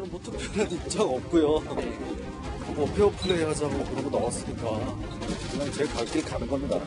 저는 뭐 특별한 입장 없고요. 뭐 페어플레이 하자고 그러고 나왔으니까 그냥 제 갈 길 가는 겁니다.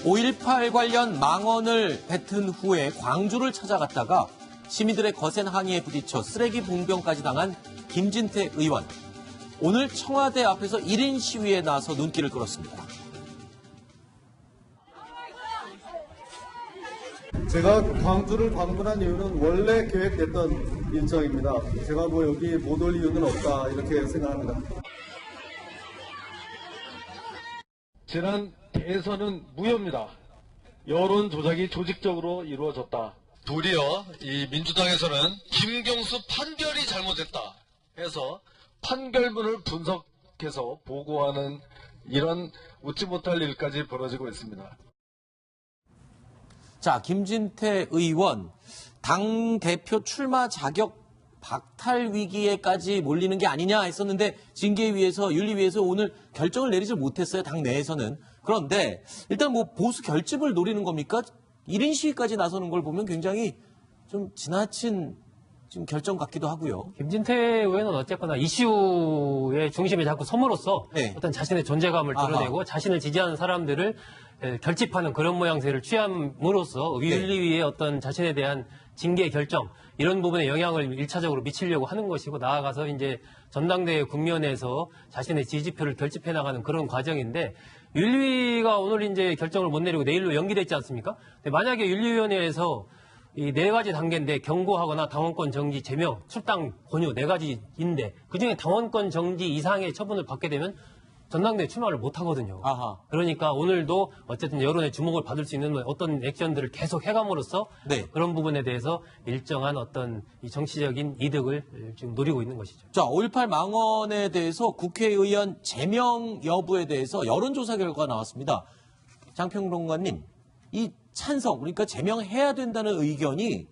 (5.18) 관련 망언을 뱉은 후에 광주를 찾아갔다가 시민들의 거센 항의에 부딪혀 쓰레기 봉변까지 당한 김진태 의원. 오늘 청와대 앞에서 1인 시위에 나서 눈길을 끌었습니다. 제가 광주를 방문한 이유는 원래 계획됐던 일정입니다. 제가 뭐 여기 못 올 이유는 없다 이렇게 생각합니다. 지난 대선은 무효입니다. 여론 조작이 조직적으로 이루어졌다. 도리어 이 민주당에서는 김경수 판결이 잘못됐다 해서 판결문을 분석해서 보고하는 이런 웃지 못할 일까지 벌어지고 있습니다. 자, 김진태 의원, 당대표 출마 자격 박탈 위기에까지 몰리는 게 아니냐 했었는데 징계위에서, 윤리위에서 오늘 결정을 내리지 못했어요, 당 내에서는. 그런데 일단 뭐 보수 결집을 노리는 겁니까? 1인 시위까지 나서는 걸 보면 굉장히 좀 지나친 지금 결정 같기도 하고요. 김진태 의원은 어쨌거나 이슈의 중심에 자꾸 섬으로써 어떤 자신의 존재감을 드러내고 자신을 지지하는 사람들을 결집하는 그런 모양새를 취함으로써 윤리위의 어떤 자신에 대한 징계 결정 이런 부분에 영향을 1차적으로 미치려고 하는 것이고 나아가서 이제 전당대회 국면에서 자신의 지지표를 결집해 나가는 그런 과정인데 윤리위가 오늘 이제 결정을 못 내리고 내일로 연기됐지 않습니까? 근데 만약에 윤리위원회에서 이 4가지 단계인데 경고하거나 당원권 정지, 제명, 출당 권유 4가지인데 그중에 당원권 정지 이상의 처분을 받게 되면 전당대회 출마를 못 하거든요. 그러니까 오늘도 어쨌든 여론의 주목을 받을 수 있는 어떤 액션들을 계속 해감으로써 그런 부분에 대해서 일정한 어떤 이 정치적인 이득을 지금 노리고 있는 것이죠. 자, 5.18 망언에 대해서 국회의원 제명 여부에 대해서 여론조사 결과가 나왔습니다. 장평론가님, 이 찬성, 그러니까 제명해야 된다는 의견이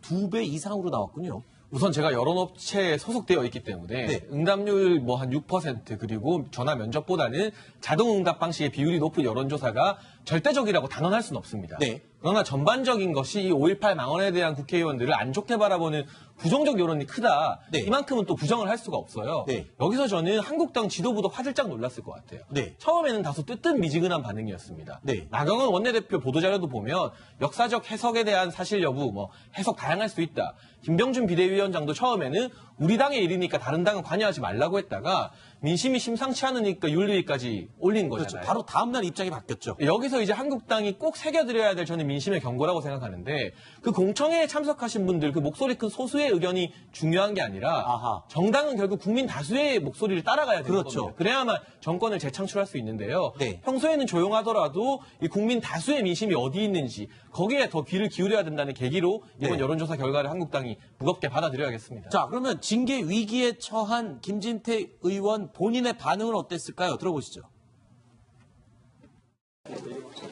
2배 이상으로 나왔군요. 우선 제가 여론업체에 소속되어 있기 때문에 응답률 뭐 한 6% 그리고 전화 면접보다는 자동 응답 방식의 비율이 높은 여론조사가 절대적이라고 단언할 수는 없습니다. 그러나 전반적인 것이 이 5.18 망언에 대한 국회의원들을 안 좋게 바라보는 부정적 여론이 크다. 이만큼은 또 부정을 할 수가 없어요. 여기서 저는 한국당 지도부도 화들짝 놀랐을 것 같아요. 처음에는 다소 뜨뜻미지근한 반응이었습니다. 나경원 원내대표 보도자료도 보면 역사적 해석에 대한 사실 여부, 뭐 해석 다양할 수 있다. 김병준 비대위원장도 처음에는 우리 당의 일이니까 다른 당은 관여하지 말라고 했다가 민심이 심상치 않으니까 윤리위까지 올린 거잖아요. 그렇죠. 바로 다음 날 입장이 바뀌었죠. 여기서 이제 한국당이 꼭 새겨드려야 될 저는 민심의 경고라고 생각하는데 그 공청회에 참석하신 분들 그 목소리 큰 소수의 의견이 중요한 게 아니라 정당은 결국 국민 다수의 목소리를 따라가야 되는 겁니다. 그래야만 정권을 재창출할 수 있는데요. 평소에는 조용하더라도 이 국민 다수의 민심이 어디 있는지 거기에 더 귀를 기울여야 된다는 계기로 이번 여론조사 결과를 한국당이 무겁게 받아들여야겠습니다. 자, 그러면 징계 위기에 처한 김진태 의원 본인의 반응은 어땠을까요? 들어보시죠.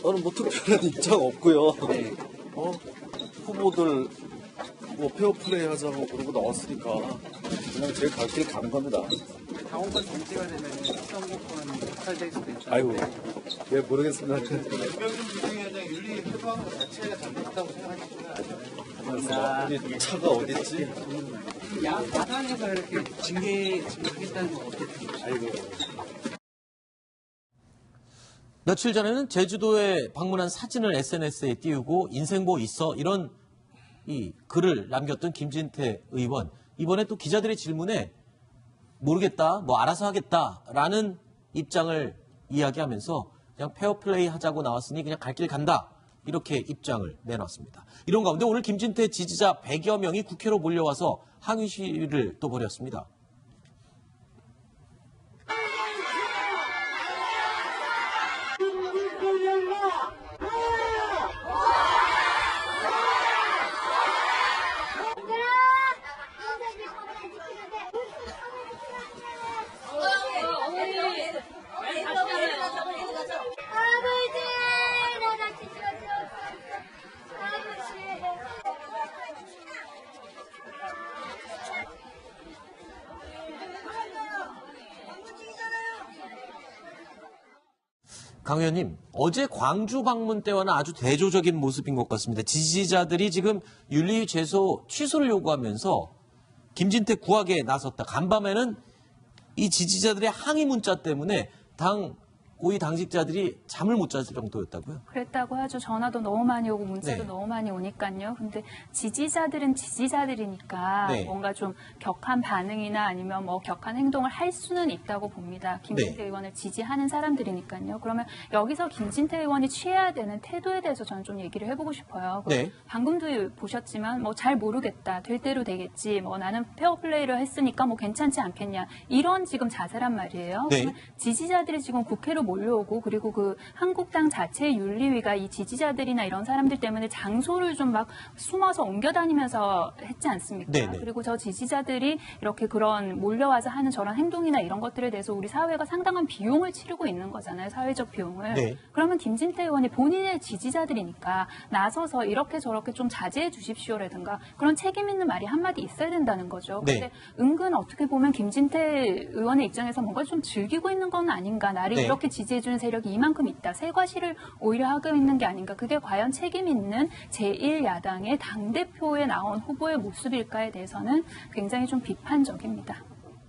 저는 뭐 특별한 입장 없고요. 후보들 뭐 페어플레이 하자고 그러고 나왔으니까 그냥 제 갈 길 가는 겁니다. 당원권 정지가 되면 선거권 박탈될 수도 있다. 아이고, 예, 모르겠습니다. 김병준 비대위원장 윤리 해부한 것 자체가 잘못됐다고 생각하시구나. 우리 차가 어디 있지? 야당에서 이렇게 징계하겠다는 건 어떻게 보세요? 며칠 전에는 제주도에 방문한 사진을 SNS에 띄우고 인생 뭐 있어 이런 이 글을 남겼던 김진태 의원. 이번에 또 기자들의 질문에 모르겠다, 뭐 알아서 하겠다라는 입장을 이야기하면서 그냥 페어플레이 하자고 나왔으니 그냥 갈 길 간다. 이렇게 입장을 내놨습니다. 이런 가운데 오늘 김진태 지지자 100여 명이 국회로 몰려와서 항의 시위를 또 벌였습니다. 강 의원님, 어제 광주 방문 때와는 아주 대조적인 모습인 것 같습니다. 지지자들이 지금 윤리위 제소 취소를 요구하면서 김진태 구하기에 나섰다. 간밤에는 이 지지자들의 항의 문자 때문에 고위 당직자들이 잠을 못 잤을 정도였다고요? 그랬다고 하죠. 전화도 너무 많이 오고 문자도 네. 너무 많이 오니까요. 근데 지지자들은 지지자들이니까 네. 뭔가 좀 격한 반응이나 아니면 뭐 격한 행동을 할 수는 있다고 봅니다. 김진태 네. 의원을 지지하는 사람들이니까요. 그러면 여기서 김진태 의원이 취해야 되는 태도에 대해서 저는 좀 얘기를 해보고 싶어요. 네. 방금도 보셨지만 뭐 잘 모르겠다. 될 대로 되겠지. 뭐 나는 페어플레이를 했으니까 뭐 괜찮지 않겠냐. 이런 지금 자세란 말이에요. 네. 그러면 지지자들이 지금 국회로 몰려오고 그리고 그 한국당 자체의 윤리위가 이 지지자들이나 이런 사람들 때문에 장소를 좀 막 숨어서 옮겨 다니면서 했지 않습니까? 네네. 그리고 저 지지자들이 이렇게 그런 몰려와서 하는 저런 행동이나 이런 것들에 대해서 우리 사회가 상당한 비용을 치르고 있는 거잖아요. 사회적 비용을. 네. 그러면 김진태 의원이 본인의 지지자들이니까 나서서 이렇게 저렇게 좀 자제해 주십시오라든가 그런 책임 있는 말이 한마디 있어야 된다는 거죠. 네. 근데 은근 어떻게 보면 김진태 의원의 입장에서 뭔가 좀 즐기고 있는 건 아닌가. 나를 네. 이렇게 지지해주는 세력이 이만큼 있다. 새과시를 오히려 하고 있는 게 아닌가. 그게 과연 책임 있는 제1야당의 당대표에 나온 후보의 모습일까에 대해서는 굉장히 좀 비판적입니다.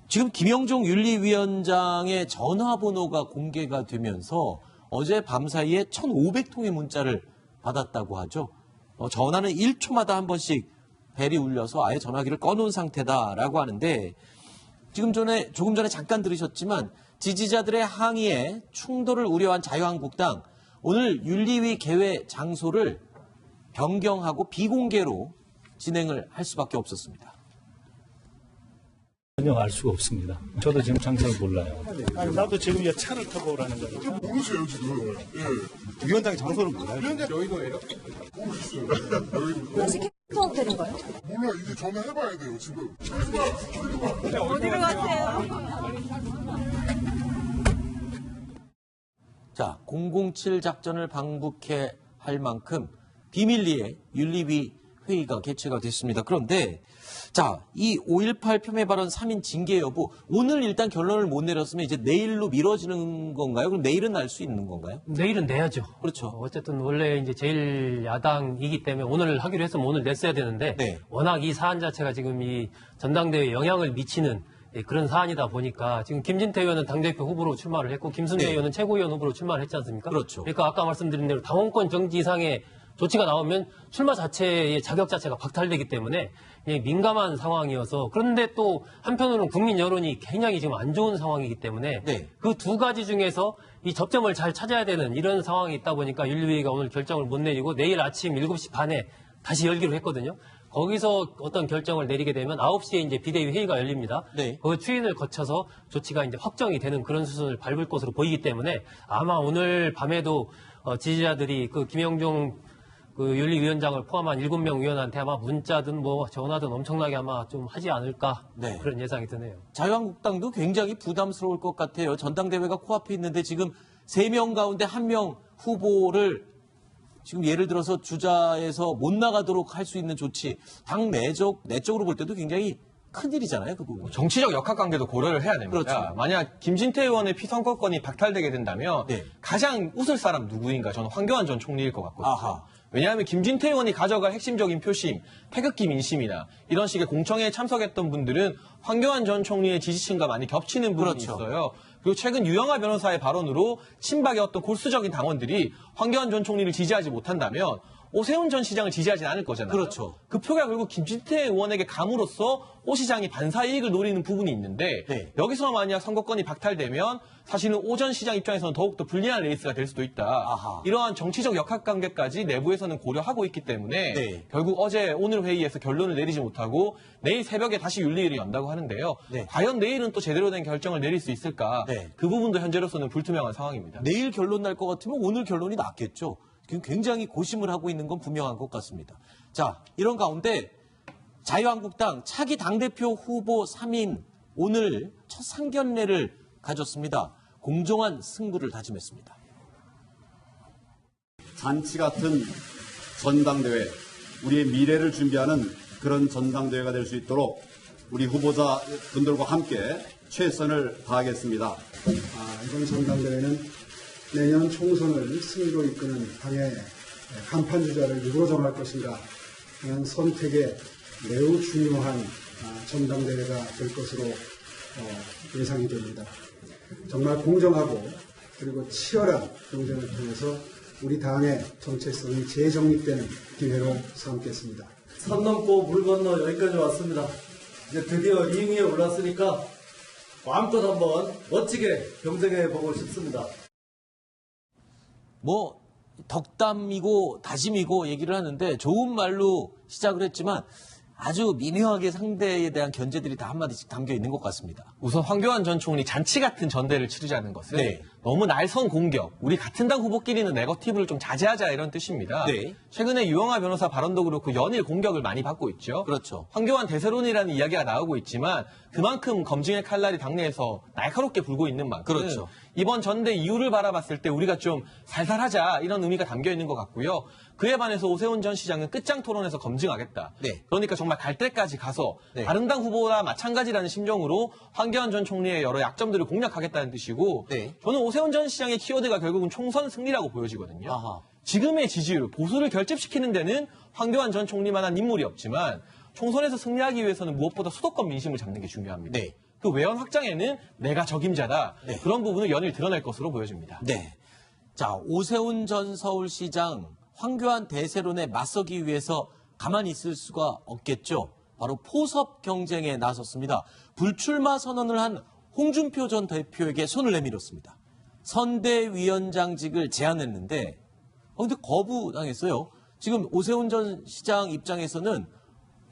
지금 김영종 윤리위원장의 전화번호가 공개가 되면서 어제 밤사이에 1,500통의 문자를 받았다고 하죠. 전화는 1초마다 한 번씩 벨이 울려서 아예 전화기를 꺼놓은 상태다라고 하는데 조금 전에 잠깐 들으셨지만 지지자들의 항의에 충돌을 우려한 자유한국당 오늘 윤리위 개회 장소를 변경하고 비공개로 진행을 할 수밖에 없었습니다. 전혀 알 수가 없습니다. 저도 지금 장소를 몰라요. 아니, 나도 지금 이 차를 타고 오라는 거예요. 모르세요, 지금. 예. 위원장이 장소를 몰라요. 여의도예요? 혹시 킥아웃 되는 거예요? 몰라, 이제 전화해봐야 돼요, 지금. 어디로 가세요? 자, 007 작전을 방북해 할 만큼 비밀리에 윤리위 회의가 개최가 됐습니다. 그런데 자, 이 5.18 폄훼 발언 3인 징계 여부 오늘 일단 결론을 못 내렸으면 이제 내일로 미뤄지는 건가요? 그럼 내일은 날 수 있는 건가요? 내일은 내야죠. 그렇죠. 어쨌든 원래 이제 제일 야당이기 때문에 오늘 하기로 했으면 오늘 냈어야 되는데 네. 워낙 이 사안 자체가 지금 이 전당대회에 영향을 미치는 그런 사안이다 보니까 지금 김진태 의원은 당대표 후보로 출마를 했고 김순례 네. 의원은 최고위원 후보로 출마를 했지 않습니까? 그렇죠. 그러니까 아까 말씀드린 대로 당원권 정지 이상의 조치가 나오면 출마 자체의 자격 자체가 박탈되기 때문에 민감한 상황이어서 그런데 또 한편으로는 국민 여론이 굉장히 지금 안 좋은 상황이기 때문에 네. 그 두 가지 중에서 이 접점을 잘 찾아야 되는 이런 상황이 있다 보니까 윤리위가 오늘 결정을 못 내리고 내일 아침 7시 반에 다시 열기로 했거든요. 거기서 어떤 결정을 내리게 되면 9시에 이제 비대위 회의가 열립니다. 네. 그 추인을 거쳐서 조치가 이제 확정이 되는 그런 수순을 밟을 것으로 보이기 때문에 아마 오늘 밤에도 지지자들이 그 김영종 그 윤리위원장을 포함한 7명 위원한테 아마 문자든 뭐 전화든 엄청나게 아마 좀 하지 않을까 네. 그런 예상이 드네요. 자유한국당도 굉장히 부담스러울 것 같아요. 전당대회가 코앞에 있는데 지금 3명 가운데 1명 후보를 지금 예를 들어서 주자에서 못 나가도록 할 수 있는 조치, 당 내적으로 볼 때도 굉장히 큰일이잖아요, 그 부분. 정치적 역학관계도 고려를 해야 됩니다. 그렇죠. 만약 김진태 의원의 피선거권이 박탈되게 된다면 네. 가장 웃을 사람 누구인가? 저는 황교안 전 총리일 것 같거든요. 아하. 왜냐하면 김진태 의원이 가져갈 핵심적인 표심, 태극기 민심이나 이런 식의 공청회에 참석했던 분들은 황교안 전 총리의 지지층과 많이 겹치는 부분이 그렇죠. 있어요. 그리고 최근 유영하 변호사의 발언으로 친박의 어떤 골수적인 당원들이 황교안 전 총리를 지지하지 못한다면 오세훈 전 시장을 지지하지 않을 거잖아요. 그렇죠. 그 표가 결국 김진태 의원에게 감으로써 오 시장이 반사이익을 노리는 부분이 있는데 네. 여기서 만약 선거권이 박탈되면 사실은 오 전 시장 입장에서는 더욱더 불리한 레이스가 될 수도 있다. 아하. 이러한 정치적 역학관계까지 내부에서는 고려하고 있기 때문에 네. 결국 오늘 회의에서 결론을 내리지 못하고 내일 새벽에 다시 윤리위를 연다고 하는데요. 네. 과연 내일은 또 제대로 된 결정을 내릴 수 있을까? 네. 그 부분도 현재로서는 불투명한 상황입니다. 내일 결론 날 것 같으면 오늘 결론이 낫겠죠. 굉장히 고심을 하고 있는 건 분명한 것 같습니다. 자, 이런 가운데 자유한국당 차기 당대표 후보 3인 오늘 첫 상견례를 가졌습니다. 공정한 승부를 다짐했습니다. 잔치 같은 전당대회, 우리의 미래를 준비하는 그런 전당대회가 될 수 있도록 우리 후보자 분들과 함께 최선을 다하겠습니다. 이번 전당대회는 내년 총선을 승리로 이끄는 당의 간판 주자를 누구로 정할 것인가 하는 선택에 매우 중요한 전당대회가 될 것으로 예상이 됩니다. 정말 공정하고 그리고 치열한 경쟁을 통해서 우리 당의 정체성이 재정립되는 기회로 삼겠습니다. 산 넘고 물 건너 여기까지 왔습니다. 이제 드디어 링 위에 올랐으니까 마음껏 한번 멋지게 경쟁해 보고 싶습니다. 뭐 덕담이고 다짐이고 얘기를 하는데 좋은 말로 시작을 했지만 아주 미묘하게 상대에 대한 견제들이 다 한마디씩 담겨 있는 것 같습니다. 우선 황교안 전 총리 잔치 같은 전대를 치르자는 것은 너무 날선 공격, 우리 같은 당 후보끼리는 네거티브를 좀 자제하자 이런 뜻입니다. 최근에 유영하 변호사 발언도 그렇고 연일 공격을 많이 받고 있죠. 그렇죠. 황교안 대세론이라는 이야기가 나오고 있지만 그만큼 검증의 칼날이 당내에서 날카롭게 불고 있는 만큼 그렇죠. 이번 전대 이유를 바라봤을 때 우리가 좀 살살하자 이런 의미가 담겨 있는 것 같고요. 그에 반해서 오세훈 전 시장은 끝장 토론에서 검증하겠다. 그러니까 정말 갈 때까지 가서 다른 당 후보와 마찬가지라는 심정으로 황교안 전 총리의 여러 약점들을 공략하겠다는 뜻이고 저는 오세훈 전 시장의 키워드가 결국은 총선 승리라고 보여지거든요. 지금의 지지율, 보수를 결집시키는 데는 황교안 전 총리만한 인물이 없지만 총선에서 승리하기 위해서는 무엇보다 수도권 민심을 잡는 게 중요합니다. 그 외연 확장에는 내가 적임자다. 그런 부분을 연일 드러낼 것으로 보여집니다. 자, 오세훈 전 서울시장 황교안 대세론에 맞서기 위해서 가만히 있을 수가 없겠죠. 바로 포섭 경쟁에 나섰습니다. 불출마 선언을 한 홍준표 전 대표에게 손을 내밀었습니다. 선대위원장직을 제안했는데 근데 거부당했어요. 지금 오세훈 전 시장 입장에서는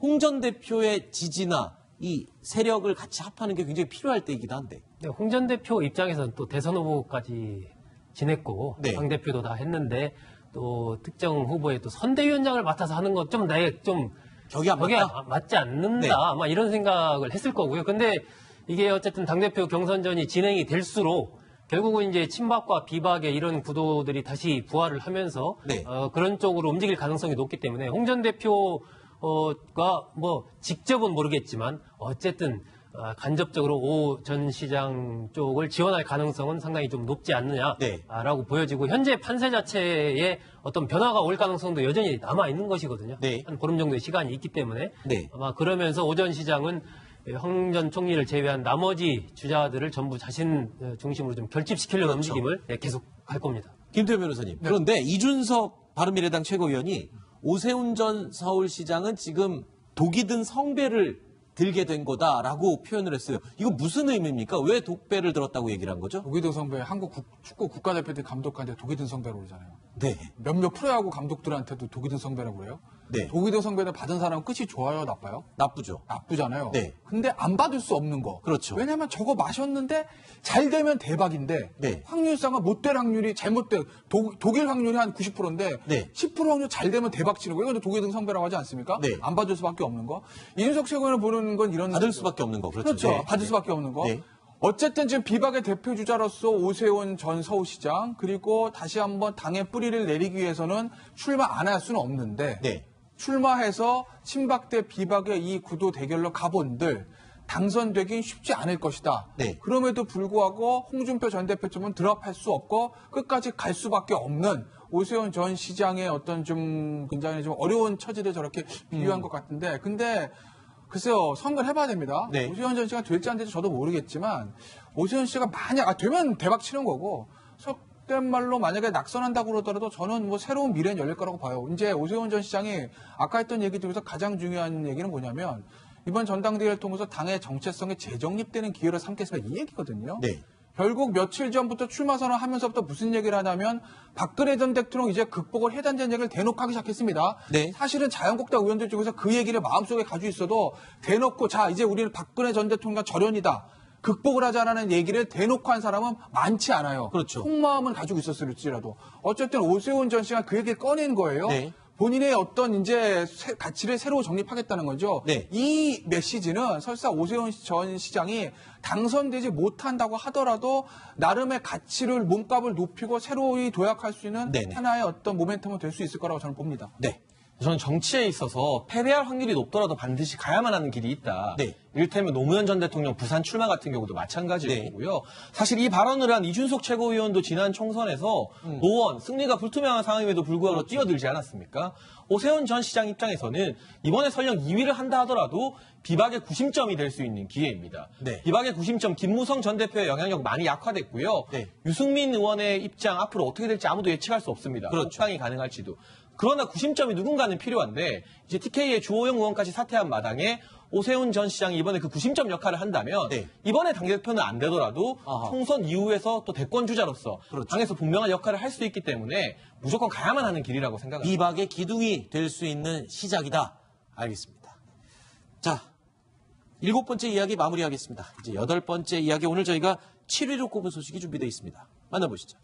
홍 전 대표의 지지나 이 세력을 같이 합하는 게 굉장히 필요할 때이기도 한데. 홍 전 대표 입장에서는 또 대선 후보까지 지냈고 당 대표도 다 했는데 또 특정 후보의 또 선대위원장을 맡아서 하는 건 좀 나에 좀 격이 맞지 않는다. 아마 이런 생각을 했을 거고요. 근데 이게 어쨌든 당대표 경선전이 진행이 될수록 결국은 이제 친박과 비박의 이런 구도들이 다시 부활을 하면서 그런 쪽으로 움직일 가능성이 높기 때문에 홍 전 대표가 뭐 직접은 모르겠지만 어쨌든 간접적으로 오 전 시장 쪽을 지원할 가능성은 상당히 좀 높지 않느냐라고 보여지고 현재 판세 자체에 어떤 변화가 올 가능성도 여전히 남아 있는 것이거든요. 한 보름 정도의 시간이 있기 때문에 아마 그러면서 오 전 시장은 황 전 총리를 제외한 나머지 주자들을 전부 자신 중심으로 좀 결집시키려는 움직임을 계속 할 겁니다. 김태현 변호사님. 그런데 이준석 바른미래당 최고위원이 오세훈 전 서울시장은 지금 독이 든 성배를 들게 된 거다라고 표현을 했어요. 이거 무슨 의미입니까? 왜 독배를 들었다고 얘기를 한 거죠? 독이 든 성배, 한국 축구 국가대표팀 감독한테 독이 든 성배라고 그러잖아요. 네. 몇몇 프로야구 감독들한테도 독이 든 성배라고 그래요? 네. 독이 든 성배를 받은 사람은 끝이 좋아요, 나빠요? 나쁘죠. 나쁘잖아요. 네. 근데 안 받을 수 없는 거. 그렇죠. 왜냐면 저거 마셨는데 잘 되면 대박인데 확률상은 못 될 확률이 잘못된 독일 확률이 한 90%인데 10% 확률 잘 되면 대박 치는 거. 이건 독이 든 성배라고 하지 않습니까? 안 받을 수밖에 없는 거. 이준석 최고위원을 보는 건 이런 받을 수밖에 없는 거. 그렇죠. 받을 수밖에 없는 거. 어쨌든 지금 비박의 대표 주자로서 오세훈 전 서울시장 그리고 다시 한번 당의 뿌리를 내리기 위해서는 출마 안 할 수는 없는데 출마해서 친박 대 비박의 이 구도 대결로 가본들 당선되긴 쉽지 않을 것이다. 그럼에도 불구하고 홍준표 전 대표쯤은 드랍할 수 없고 끝까지 갈 수밖에 없는 오세훈 전 시장의 어떤 좀 굉장히 좀 어려운 처지를 저렇게 비유한 것 같은데 근데 글쎄요, 선거를 해봐야 됩니다. 오세훈 전 씨가 될지 안 될지 저도 모르겠지만 오세훈 씨가 만약 되면 대박 치는 거고 속된 말로 만약에 낙선한다고 그러더라도 저는 뭐 새로운 미래는 열릴 거라고 봐요. 이제 오세훈 전 시장이 아까 했던 얘기 중에서 가장 중요한 얘기는 뭐냐면 이번 전당대회를 통해서 당의 정체성이 재정립되는 기회를 삼겠습니다. 이 얘기거든요. 결국 며칠 전부터 출마 선언하면서부터 무슨 얘기를 하냐면 박근혜 전 대통령 이제 극복을 해야 된다는 얘기를 대놓고 하기 시작했습니다. 사실은 자유한국당 의원들 중에서 그 얘기를 마음속에 가지고 있어도 대놓고 자 이제 우리는 박근혜 전 대통령과 절연이다. 극복을 하자라는 얘기를 대놓고 한 사람은 많지 않아요. 그렇죠. 속마음은 가지고 있었을지라도. 어쨌든 오세훈 전 씨가 그 얘기를 꺼낸 거예요. 본인의 어떤 이제 가치를 새로 정립하겠다는 거죠. 이 메시지는 설사 오세훈 전 시장이 당선되지 못한다고 하더라도 나름의 가치를 몸값을 높이고 새로이 도약할 수 있는 하나의 어떤 모멘텀이 될 수 있을 거라고 저는 봅니다. 저는 정치에 있어서 패배할 확률이 높더라도 반드시 가야만 하는 길이 있다. 네. 이를테면 노무현 전 대통령 부산 출마 같은 경우도 마찬가지고요. 사실 이 발언을 한 이준석 최고위원도 지난 총선에서 노원 승리가 불투명한 상황임에도 불구하고 뛰어들지 않았습니까? 오세훈 전 시장 입장에서는 이번에 설령 2위를 한다 하더라도 비박의 구심점이 될 수 있는 기회입니다. 비박의 구심점 김무성 전 대표의 영향력 많이 약화됐고요. 유승민 의원의 입장 앞으로 어떻게 될지 아무도 예측할 수 없습니다. 협상이 가능할지도. 그러나 구심점이 누군가는 필요한데 이제 TK의 주호영 의원까지 사퇴한 마당에 오세훈 전 시장이 이번에 그 구심점 역할을 한다면 이번에 당대표는 안 되더라도 총선 이후에서 또 대권 주자로서 당에서 분명한 역할을 할 수 있기 때문에 무조건 가야만 하는 길이라고 생각합니다. 비박의 기둥이 될 수 있는 시작이다. 알겠습니다. 자, 7번째 이야기 마무리하겠습니다. 이제 8번째 이야기 오늘 저희가 7위로 꼽은 소식이 준비되어 있습니다. 만나보시죠.